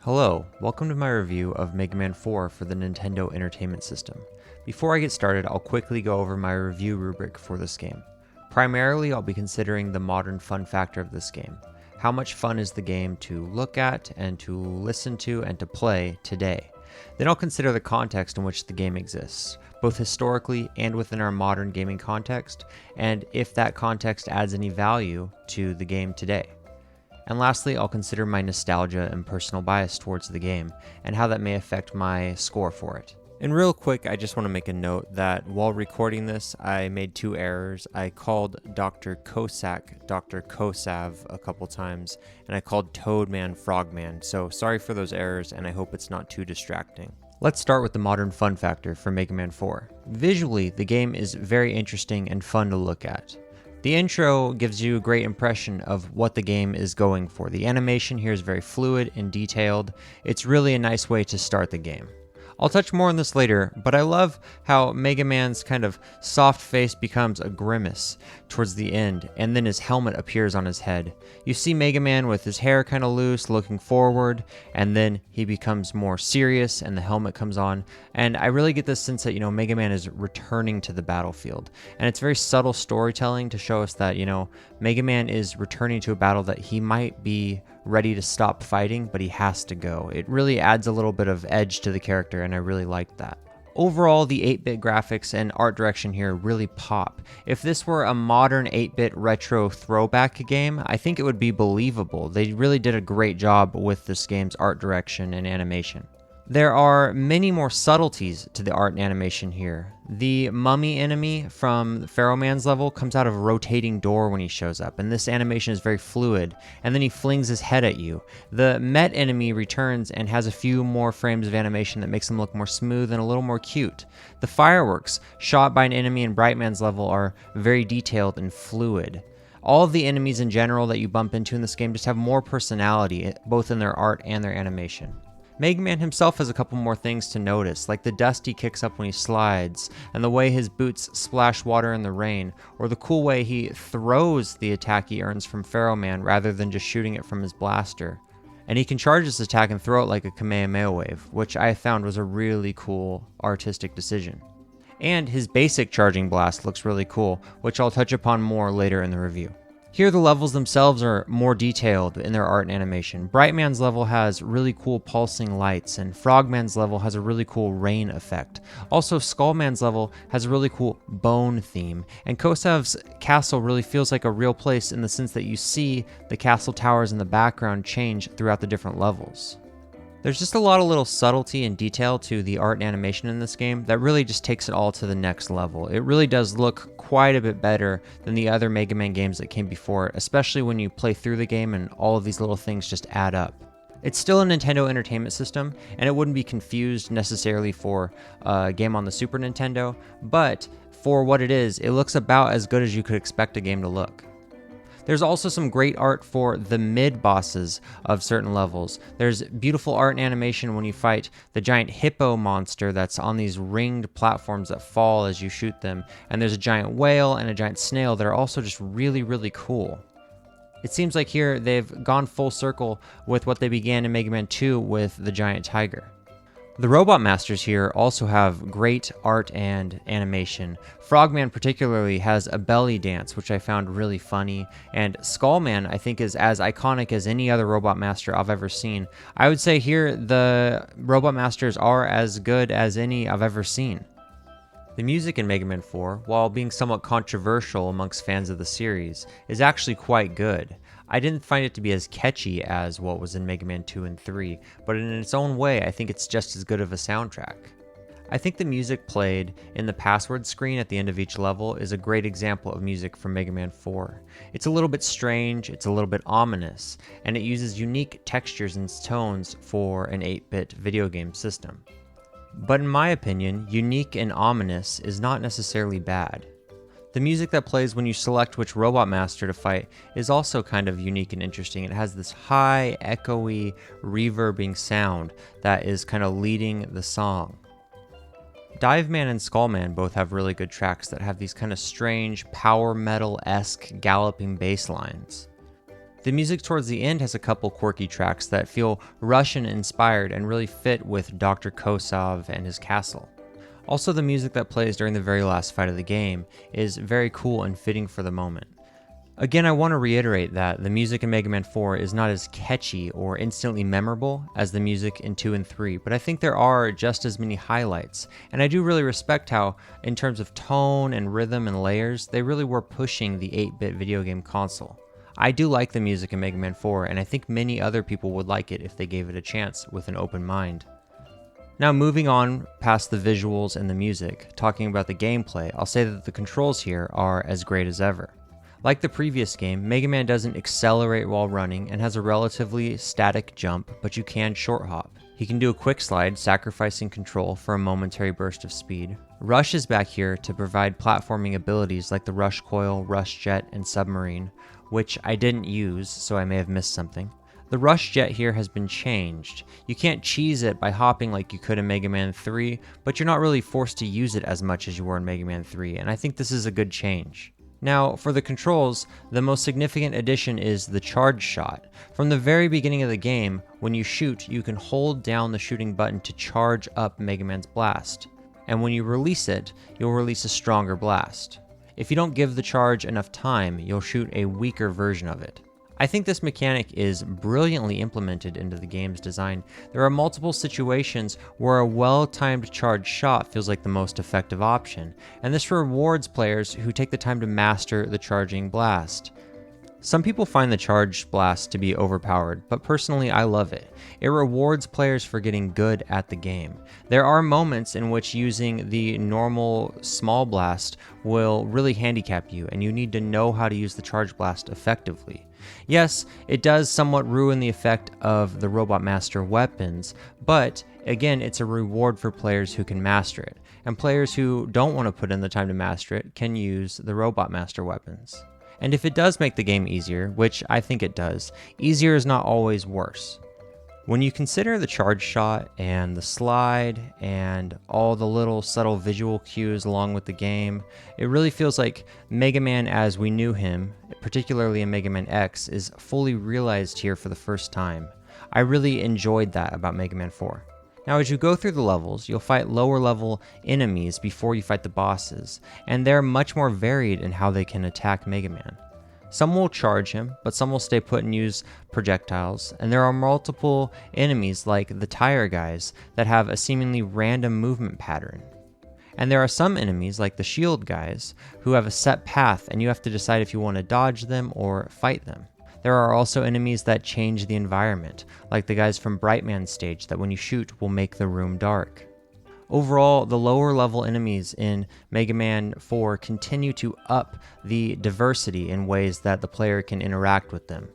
Hello, welcome to my review of Mega Man 4 for the Nintendo Entertainment System. Before I get started, I'll quickly go over my review rubric for this game. Primarily, I'll be considering the modern fun factor of this game. How much fun is the game to look at and to listen to and to play today? Then I'll consider the context in which the game exists, both historically and within our modern gaming context, and if that context adds any value to the game today. And lastly, I'll consider my nostalgia and personal bias towards the game, and how that may affect my score for it. And real quick, I just want to make a note that while recording this, I made two errors. I called Dr. Cossack Dr. Kosav a couple times, and I called Toadman Frogman, so sorry for those errors, and I hope it's not too distracting. Let's start with the modern fun factor for Mega Man 4. Visually, the game is very interesting and fun to look at. The intro gives you a great impression of what the game is going for. The animation here is very fluid and detailed. It's really a nice way to start the game. I'll touch more on this later, but I love how Mega Man's kind of soft face becomes a grimace towards the end, and then his helmet appears on his head. You see Mega Man with his hair kind of loose, looking forward, and then he becomes more serious and the helmet comes on. And I really get this sense that, Mega Man is returning to the battlefield. And it's very subtle storytelling to show us that, Mega Man is returning to a battle that he might be ready to stop fighting, but he has to go. It really adds a little bit of edge to the character, and I really liked that. Overall, the 8-bit graphics and art direction here really pop. If this were a modern 8-bit retro throwback game, I think it would be believable. They really did a great job with this game's art direction and animation. There are many more subtleties to the art and animation here. The mummy enemy from Pharaoh Man's level comes out of a rotating door when he shows up, and this animation is very fluid, and then he flings his head at you. The Met enemy returns and has a few more frames of animation that makes him look more smooth and a little more cute. The fireworks shot by an enemy in Bright Man's level are very detailed and fluid. All of the enemies in general that you bump into in this game just have more personality, both in their art and their animation. Mega Man himself has a couple more things to notice, like the dust he kicks up when he slides, and the way his boots splash water in the rain, or the cool way he throws the attack he earns from Pharaoh Man rather than just shooting it from his blaster. And he can charge this attack and throw it like a Kamehameha wave, which I found was a really cool artistic decision. And his basic charging blast looks really cool, which I'll touch upon more later in the review. Here the levels themselves are more detailed in their art and animation. Bright Man's level has really cool pulsing lights, and Frogman's level has a really cool rain effect. Also, Skullman's level has a really cool bone theme, and Kosav's castle really feels like a real place in the sense that you see the castle towers in the background change throughout the different levels. There's just a lot of little subtlety and detail to the art and animation in this game that really just takes it all to the next level. It really does look quite a bit better than the other Mega Man games that came before it, especially when you play through the game and all of these little things just add up. It's still a Nintendo Entertainment System, and it wouldn't be confused necessarily for a game on the Super Nintendo, but for what it is, it looks about as good as you could expect a game to look. There's also some great art for the mid-bosses of certain levels. There's beautiful art and animation when you fight the giant hippo monster that's on these ringed platforms that fall as you shoot them, and there's a giant whale and a giant snail that are also just really, really cool. It seems like here they've gone full circle with what they began in Mega Man 2 with the giant tiger. The Robot Masters here also have great art and animation. Frogman particularly has a belly dance, which I found really funny, and Skullman I think is as iconic as any other Robot Master I've ever seen. I would say here the Robot Masters are as good as any I've ever seen. The music in Mega Man 4, while being somewhat controversial amongst fans of the series, is actually quite good. I didn't find it to be as catchy as what was in Mega Man 2 and 3, but in its own way, I think it's just as good of a soundtrack. I think the music played in the password screen at the end of each level is a great example of music from Mega Man 4. It's a little bit strange, it's a little bit ominous, and it uses unique textures and tones for an 8-bit video game system. But in my opinion, unique and ominous is not necessarily bad. The music that plays when you select which Robot Master to fight is also kind of unique and interesting. It has this high, echoey, reverbing sound that is kind of leading the song. Dive Man and Skullman both have really good tracks that have these kind of strange, power metal-esque galloping bass lines. The music towards the end has a couple quirky tracks that feel Russian inspired and really fit with Dr. Kosov and his castle. Also, the music that plays during the very last fight of the game is very cool and fitting for the moment. Again, I want to reiterate that the music in Mega Man 4 is not as catchy or instantly memorable as the music in 2 and 3, but I think there are just as many highlights, and I do really respect how, in terms of tone and rhythm and layers, they really were pushing the 8-bit video game console. I do like the music in Mega Man 4, and I think many other people would like it if they gave it a chance with an open mind. Now, moving on past the visuals and the music, talking about the gameplay, I'll say that the controls here are as great as ever. Like the previous game, Mega Man doesn't accelerate while running and has a relatively static jump, but you can short hop. He can do a quick slide, sacrificing control for a momentary burst of speed. Rush is back here to provide platforming abilities like the Rush Coil, Rush Jet, and Submarine, which I didn't use, so I may have missed something. The Rush Jet here has been changed. You can't cheese it by hopping like you could in Mega Man 3, but you're not really forced to use it as much as you were in Mega Man 3, and I think this is a good change. Now, for the controls, the most significant addition is the charge shot. From the very beginning of the game, when you shoot, you can hold down the shooting button to charge up Mega Man's blast. And when you release it, you'll release a stronger blast. If you don't give the charge enough time, you'll shoot a weaker version of it. I think this mechanic is brilliantly implemented into the game's design. There are multiple situations where a well-timed charge shot feels like the most effective option, and this rewards players who take the time to master the charging blast. Some people find the charged blast to be overpowered, but personally I love it. It rewards players for getting good at the game. There are moments in which using the normal small blast will really handicap you, and you need to know how to use the charge blast effectively. Yes, it does somewhat ruin the effect of the Robot Master weapons, but again, it's a reward for players who can master it, and players who don't want to put in the time to master it can use the Robot Master weapons. And if it does make the game easier, which I think it does, easier is not always worse. When you consider the charge shot and the slide and all the little subtle visual cues along with the game, it really feels like Mega Man as we knew him, particularly in Mega Man X, is fully realized here for the first time. I really enjoyed that about Mega Man 4. Now, as you go through the levels, you'll fight lower level enemies before you fight the bosses, and they're much more varied in how they can attack Mega Man. Some will charge him, but some will stay put and use projectiles, and there are multiple enemies like the tire guys that have a seemingly random movement pattern. And there are some enemies like the shield guys who have a set path, and you have to decide if you want to dodge them or fight them. There are also enemies that change the environment, like the guys from Brightman's stage that when you shoot will make the room dark. Overall, the lower level enemies in Mega Man 4 continue to up the diversity in ways that the player can interact with them,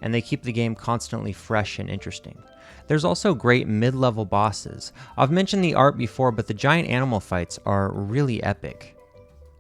and they keep the game constantly fresh and interesting. There's also great mid-level bosses. I've mentioned the art before, but the giant animal fights are really epic.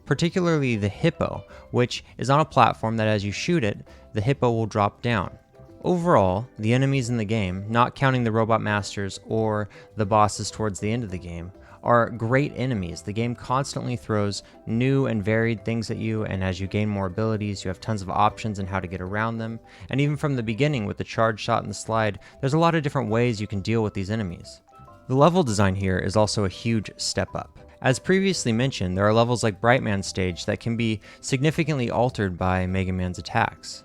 Particularly the hippo, which is on a platform that as you shoot it, the hippo will drop down. Overall, the enemies in the game, not counting the Robot Masters or the bosses towards the end of the game, are great enemies. The game constantly throws new and varied things at you, and as you gain more abilities, you have tons of options on how to get around them. And even from the beginning with the charge shot and the slide, there's a lot of different ways you can deal with these enemies. The level design here is also a huge step up. As previously mentioned, there are levels like Brightman's stage that can be significantly altered by Mega Man's attacks.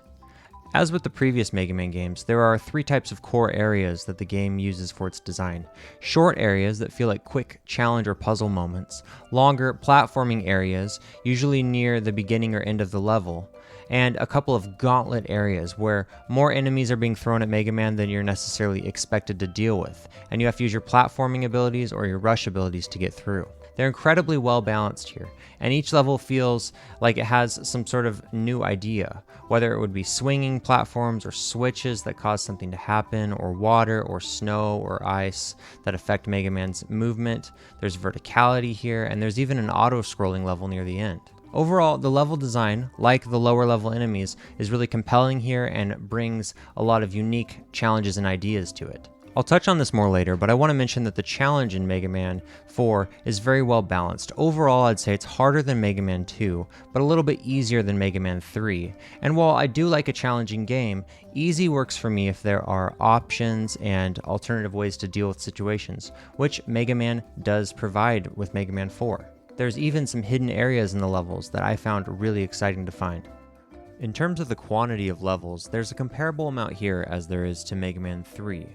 As with the previous Mega Man games, there are 3 types of core areas that the game uses for its design. Short areas that feel like quick challenge or puzzle moments, longer platforming areas, usually near the beginning or end of the level, and a couple of gauntlet areas where more enemies are being thrown at Mega Man than you're necessarily expected to deal with, and you have to use your platforming abilities or your rush abilities to get through. They're incredibly well balanced here, and each level feels like it has some sort of new idea, whether it would be swinging platforms or switches that cause something to happen, or water or snow or ice that affect Mega Man's movement. There's verticality here, and there's even an auto-scrolling level near the end. Overall, the level design, like the lower level enemies, is really compelling here and brings a lot of unique challenges and ideas to it. I'll touch on this more later, but I want to mention that the challenge in Mega Man 4 is very well balanced. Overall, I'd say it's harder than Mega Man 2, but a little bit easier than Mega Man 3. And while I do like a challenging game, easy works for me if there are options and alternative ways to deal with situations, which Mega Man does provide with Mega Man 4. There's even some hidden areas in the levels that I found really exciting to find. In terms of the quantity of levels, there's a comparable amount here as there is to Mega Man 3.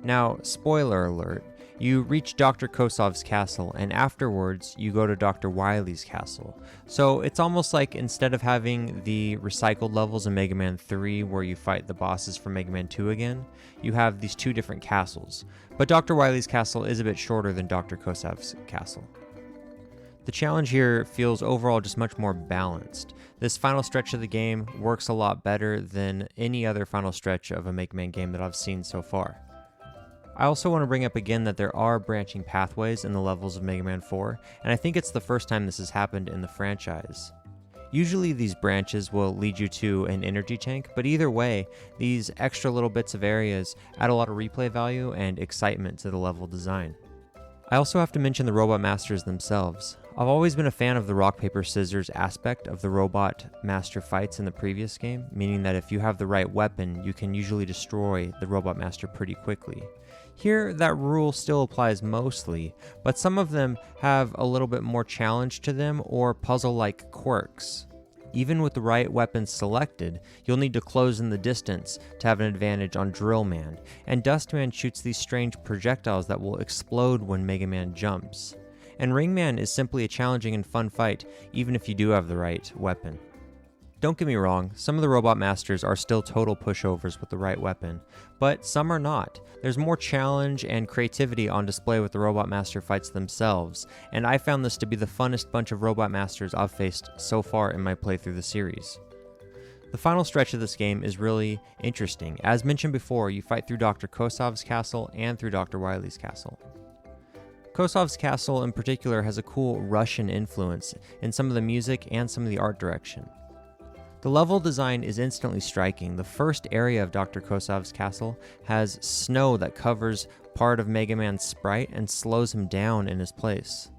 Now, spoiler alert, you reach Dr. Kossov's castle, and afterwards you go to Dr. Wily's castle. So it's almost like instead of having the recycled levels in Mega Man 3 where you fight the bosses from Mega Man 2 again, you have these two different castles. But Dr. Wily's castle is a bit shorter than Dr. Kossov's castle. The challenge here feels overall just much more balanced. This final stretch of the game works a lot better than any other final stretch of a Mega Man game that I've seen so far. I also want to bring up again that there are branching pathways in the levels of Mega Man 4, and I think it's the first time this has happened in the franchise. Usually these branches will lead you to an energy tank, but either way, these extra little bits of areas add a lot of replay value and excitement to the level design. I also have to mention the Robot Masters themselves. I've always been a fan of the rock, paper, scissors aspect of the Robot Master fights in the previous game, meaning that if you have the right weapon, you can usually destroy the Robot Master pretty quickly. Here, that rule still applies mostly, but some of them have a little bit more challenge to them or puzzle-like quirks. Even with the right weapons selected, you'll need to close in the distance to have an advantage on Drill Man, and Dust Man shoots these strange projectiles that will explode when Mega Man jumps. And Ring Man is simply a challenging and fun fight, even if you do have the right weapon. Don't get me wrong, some of the Robot Masters are still total pushovers with the right weapon, but some are not. There's more challenge and creativity on display with the Robot Master fights themselves, and I found this to be the funnest bunch of Robot Masters I've faced so far in my playthrough the series. The final stretch of this game is really interesting. As mentioned before, you fight through Dr. Kossov's castle and through Dr. Wily's castle. Kossov's castle in particular has a cool Russian influence in some of the music and some of the art direction. The level design is instantly striking. The first area of Dr. Kossov's castle has snow that covers part of Mega Man's sprite and slows him down in his place.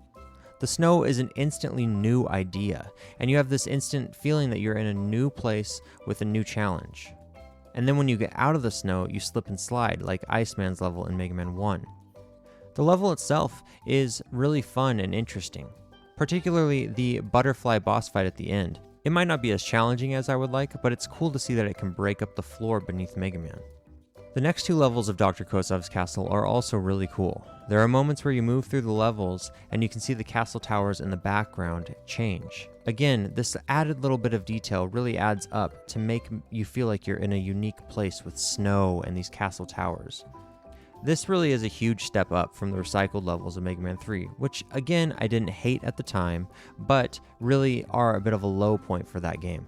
The snow is an instantly new idea, and you have this instant feeling that you're in a new place with a new challenge. And then when you get out of the snow, you slip and slide, like Iceman's level in Mega Man 1. The level itself is really fun and interesting, particularly the butterfly boss fight at the end. It might not be as challenging as I would like, but it's cool to see that it can break up the floor beneath Mega Man. The next two levels of Dr. Kossov's castle are also really cool. There are moments where you move through the levels and you can see the castle towers in the background change. Again, this added little bit of detail really adds up to make you feel like you're in a unique place with snow and these castle towers. This really is a huge step up from the recycled levels of Mega Man 3, which again I didn't hate at the time, but really are a bit of a low point for that game.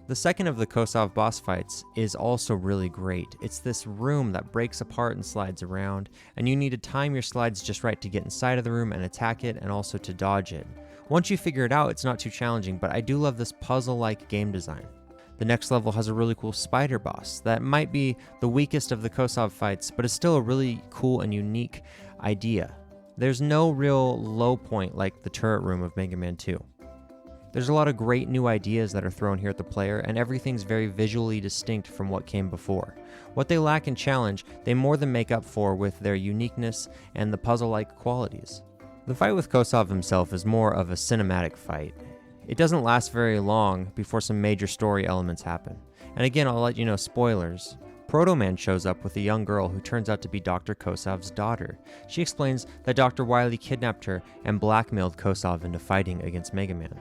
The second of the Kossov boss fights is also really great. It's this room that breaks apart and slides around, and you need to time your slides just right to get inside of the room and attack it, and also to dodge it. Once you figure it out, it's not too challenging, but I do love this puzzle-like game design. The next level has a really cool spider boss that might be the weakest of the Kossov fights, but is still a really cool and unique idea. There's no real low point like the turret room of Mega Man 2. There's a lot of great new ideas that are thrown here at the player, and everything's very visually distinct from what came before. What they lack in challenge, they more than make up for with their uniqueness and the puzzle-like qualities. The fight with Kossov himself is more of a cinematic fight. It doesn't last very long before some major story elements happen. And again, I'll let you know spoilers. Proto Man shows up with a young girl who turns out to be Dr. Kossov's daughter. She explains that Dr. Wily kidnapped her and blackmailed Kossov into fighting against Mega Man.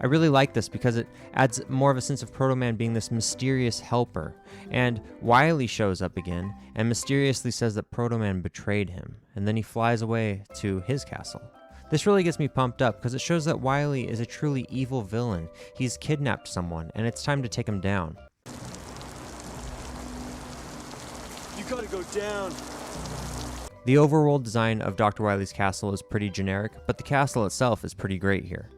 I really like this because it adds more of a sense of Proto Man being this mysterious helper, and Wily shows up again and mysteriously says that Proto Man betrayed him, and then he flies away to his castle. This really gets me pumped up because it shows that Wily is a truly evil villain. He's kidnapped someone, and it's time to take him down. You gotta go down. The overworld design of Dr. Wily's castle is pretty generic, but the castle itself is pretty great here.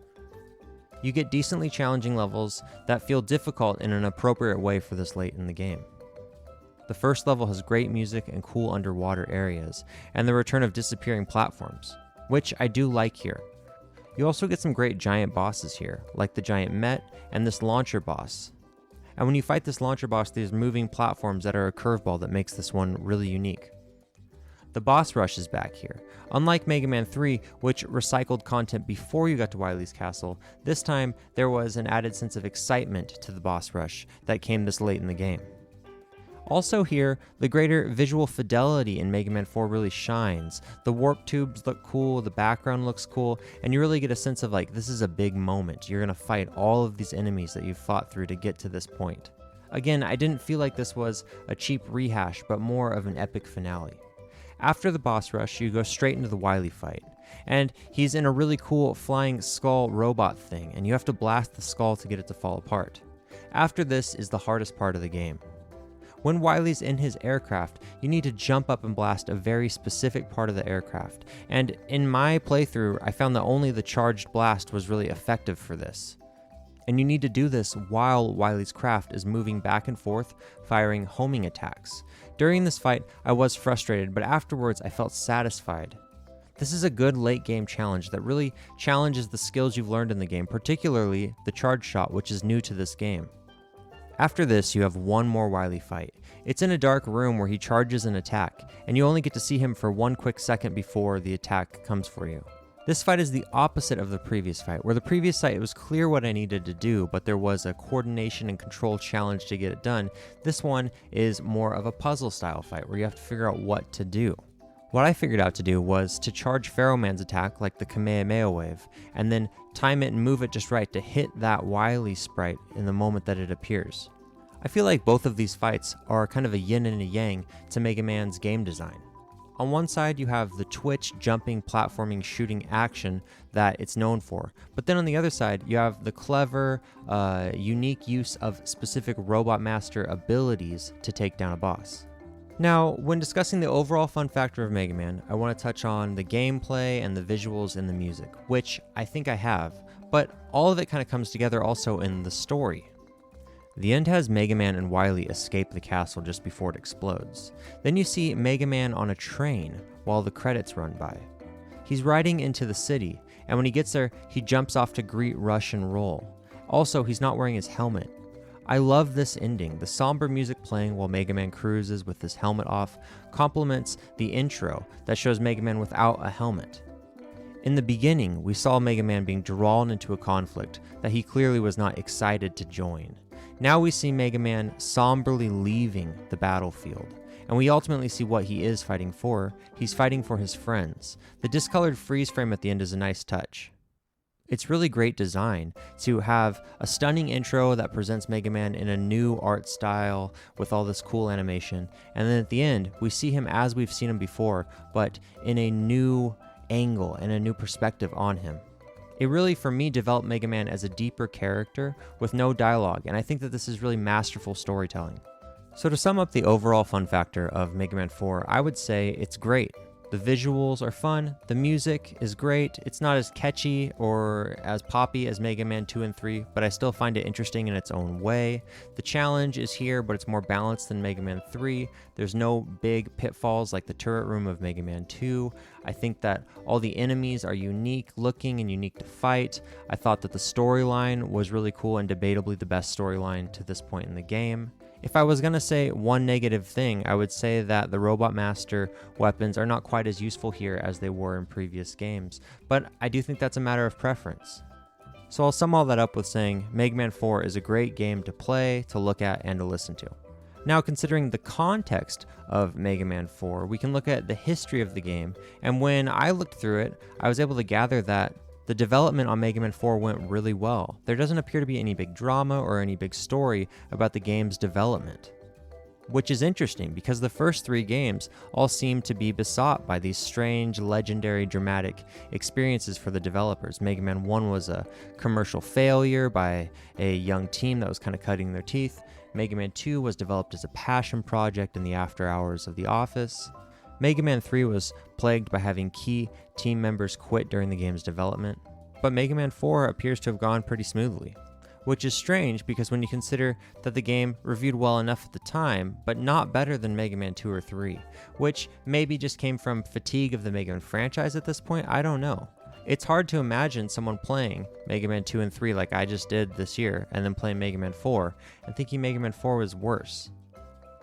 You get decently challenging levels that feel difficult in an appropriate way for this late in the game. The first level has great music and cool underwater areas, and the return of disappearing platforms, which I do like here. You also get some great giant bosses here, like the giant Met and this launcher boss. And when you fight this launcher boss, there's moving platforms that are a curveball that makes this one really unique. The boss rush is back here. Unlike Mega Man 3, which recycled content before you got to Wily's castle, this time there was an added sense of excitement to the boss rush that came this late in the game. Also here, the greater visual fidelity in Mega Man 4 really shines. The warp tubes look cool, the background looks cool, and you really get a sense of like, this is a big moment. You're gonna fight all of these enemies that you've fought through to get to this point. Again, I didn't feel like this was a cheap rehash, but more of an epic finale. After the boss rush, you go straight into the Wily fight, and he's in a really cool flying skull robot thing, and you have to blast the skull to get it to fall apart. After this is the hardest part of the game. When Wily's in his aircraft, you need to jump up and blast a very specific part of the aircraft, and in my playthrough, I found that only the charged blast was really effective for this. And you need to do this while Wily's craft is moving back and forth, firing homing attacks. During this fight, I was frustrated, but afterwards I felt satisfied. This is a good late game challenge that really challenges the skills you've learned in the game, particularly the charge shot, which is new to this game. After this, you have one more Wily fight. It's in a dark room where he charges an attack, and you only get to see him for one quick second before the attack comes for you. This fight is the opposite of the previous fight, where the previous fight it was clear what I needed to do, but there was a coordination and control challenge to get it done. This one is more of a puzzle style fight, where you have to figure out what to do. What I figured out to do was to charge Pharaoh Man's attack like the Kamehameha wave, and then time it and move it just right to hit that Wily sprite in the moment that it appears. I feel like both of these fights are kind of a yin and a yang to Mega Man's game design. On one side, you have the twitch, jumping, platforming, shooting action that it's known for. But then on the other side, you have the clever, unique use of specific Robot Master abilities to take down a boss. Now, when discussing the overall fun factor of Mega Man, I want to touch on the gameplay and the visuals and the music, which I think I have, but all of it kind of comes together also in the story. The end has Mega Man and Wily escape the castle just before it explodes. Then you see Mega Man on a train while the credits run by. He's riding into the city, and when he gets there, he jumps off to greet Rush and Roll. Also, he's not wearing his helmet. I love this ending. The somber music playing while Mega Man cruises with his helmet off complements the intro that shows Mega Man without a helmet. In the beginning, we saw Mega Man being drawn into a conflict that he clearly was not excited to join. Now we see Mega Man somberly leaving the battlefield, and we ultimately see what he is fighting for. He's fighting for his friends. The discolored freeze frame at the end is a nice touch. It's really great design to have a stunning intro that presents Mega Man in a new art style with all this cool animation, and then at the end, we see him as we've seen him before, but in a new angle and a new perspective on him. It really, for me, developed Mega Man as a deeper character with no dialogue, and I think that this is really masterful storytelling. So to sum up the overall fun factor of Mega Man 4, I would say it's great. The visuals are fun, the music is great, it's not as catchy or as poppy as Mega Man 2 and 3, but I still find it interesting in its own way. The challenge is here, but it's more balanced than Mega Man 3. There's no big pitfalls like the turret room of Mega Man 2. I think that all the enemies are unique looking and unique to fight. I thought that the storyline was really cool and debatably the best storyline to this point in the game. If I was going to say one negative thing, I would say that the Robot Master weapons are not quite as useful here as they were in previous games, but I do think that's a matter of preference. So I'll sum all that up with saying Mega Man 4 is a great game to play, to look at, and to listen to. Now, considering the context of Mega Man 4, we can look at the history of the game, and when I looked through it, I was able to gather that the development on Mega Man 4 went really well. There doesn't appear to be any big drama or any big story about the game's development. Which is interesting because the first 3 games all seem to be besought by these strange, legendary, dramatic experiences for the developers. Mega Man 1 was a commercial failure by a young team that was kind of cutting their teeth. Mega Man 2 was developed as a passion project in the after hours of the office. Mega Man 3 was plagued by having key team members quit during the game's development, but Mega Man 4 appears to have gone pretty smoothly. which is strange because when you consider that the game reviewed well enough at the time, but not better than Mega Man 2 or 3, which maybe just came from fatigue of the Mega Man franchise at this point, I don't know. It's hard to imagine someone playing Mega Man 2 and 3 like I just did this year, and then playing Mega Man 4, and thinking Mega Man 4 was worse.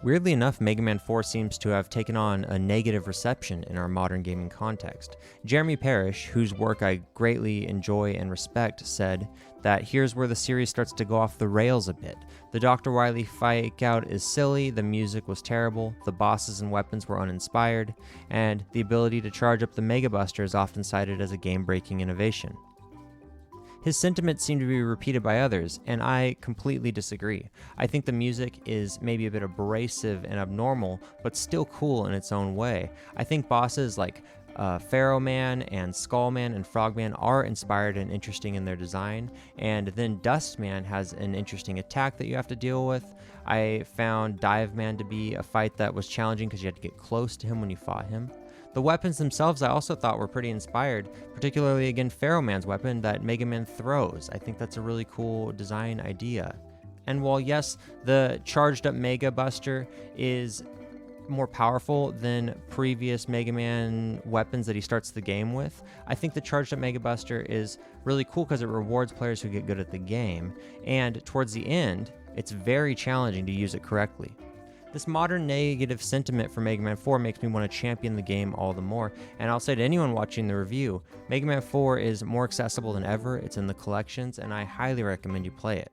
Weirdly enough, Mega Man 4 seems to have taken on a negative reception in our modern gaming context. Jeremy Parish, whose work I greatly enjoy and respect, said that here's where the series starts to go off the rails a bit. The Dr. Wily fake out is silly, the music was terrible, the bosses and weapons were uninspired, and the ability to charge up the Mega Buster is often cited as a game-breaking innovation. His sentiments seem to be repeated by others, and I completely disagree. I think the music is maybe a bit abrasive and abnormal, but still cool in its own way. I think bosses like Pharaoh Man and Skull Man and Frog Man are inspired and interesting in their design, and then Dust Man has an interesting attack that you have to deal with. I found Dive Man to be a fight that was challenging because you had to get close to him when you fought him. The weapons themselves I also thought were pretty inspired, particularly again Pharaoh Man's weapon that Mega Man throws. I think that's a really cool design idea. And while yes, the charged up Mega Buster is more powerful than previous Mega Man weapons that he starts the game with, I think the charged up Mega Buster is really cool because it rewards players who get good at the game, and towards the end, it's very challenging to use it correctly. This modern negative sentiment for Mega Man 4 makes me want to champion the game all the more, and I'll say to anyone watching the review, Mega Man 4 is more accessible than ever, it's in the collections, and I highly recommend you play it.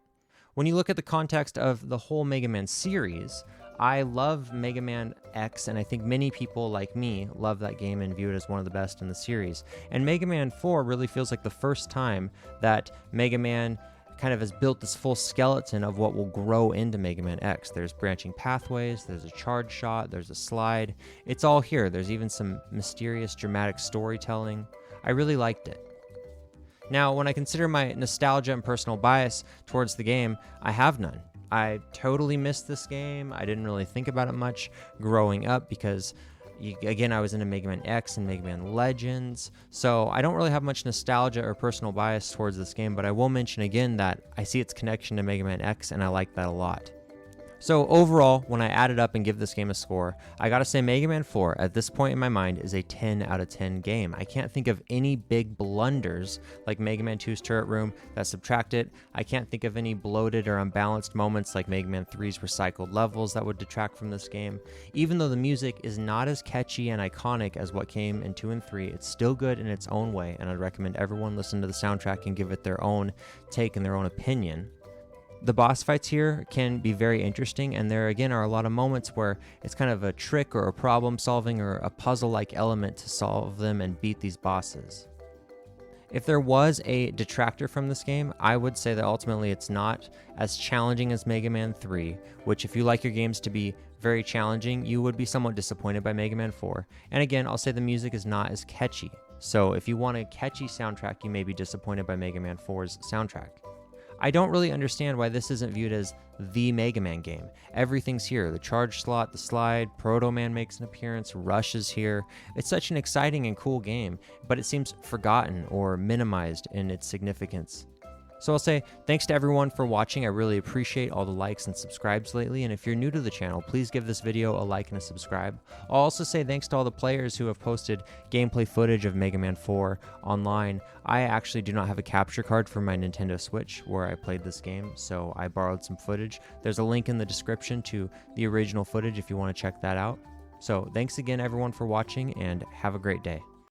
When you look at the context of the whole Mega Man series, I love Mega Man X, and I think many people like me love that game and view it as one of the best in the series. And Mega Man 4 really feels like the first time that Mega Man kind of has built this full skeleton of what will grow into Mega Man X. There's branching pathways, there's a charge shot, there's a slide. It's all here. There's even some mysterious, dramatic storytelling. I really liked it. Now, when I consider my nostalgia and personal bias towards the game, I have none. I totally missed this game. I didn't really think about it much growing up because again, I was into Mega Man X and Mega Man Legends, so I don't really have much nostalgia or personal bias towards this game, but I will mention again that I see its connection to Mega Man X, and I like that a lot. So overall, when I add it up and give this game a score, I gotta say Mega Man 4, at this point in my mind, is a 10 out of 10 game. I can't think of any big blunders like Mega Man 2's Turret Room that subtract it. I can't think of any bloated or unbalanced moments like Mega Man 3's recycled levels that would detract from this game. Even though the music is not as catchy and iconic as what came in 2 and 3, it's still good in its own way, and I'd recommend everyone listen to the soundtrack and give it their own take and their own opinion. The boss fights here can be very interesting, and there again are a lot of moments where it's kind of a trick or a problem solving or a puzzle-like element to solve them and beat these bosses. If there was a detractor from this game, I would say that ultimately it's not as challenging as Mega Man 3, which if you like your games to be very challenging, you would be somewhat disappointed by Mega Man 4. And again, I'll say the music is not as catchy. So if you want a catchy soundtrack, you may be disappointed by Mega Man 4's soundtrack. I don't really understand why this isn't viewed as the Mega Man game. Everything's here. The charge slot, the slide, Proto Man makes an appearance, Rush is here. It's such an exciting and cool game, but it seems forgotten or minimized in its significance. So I'll say thanks to everyone for watching. I really appreciate all the likes and subscribes lately, and if you're new to the channel, please give this video a like and a subscribe. I'll also say thanks to all the players who have posted gameplay footage of Mega Man 4 online. I actually do not have a capture card for my Nintendo Switch where I played this game, so I borrowed some footage. There's a link in the description to the original footage if you want to check that out. So thanks again everyone for watching, and have a great day.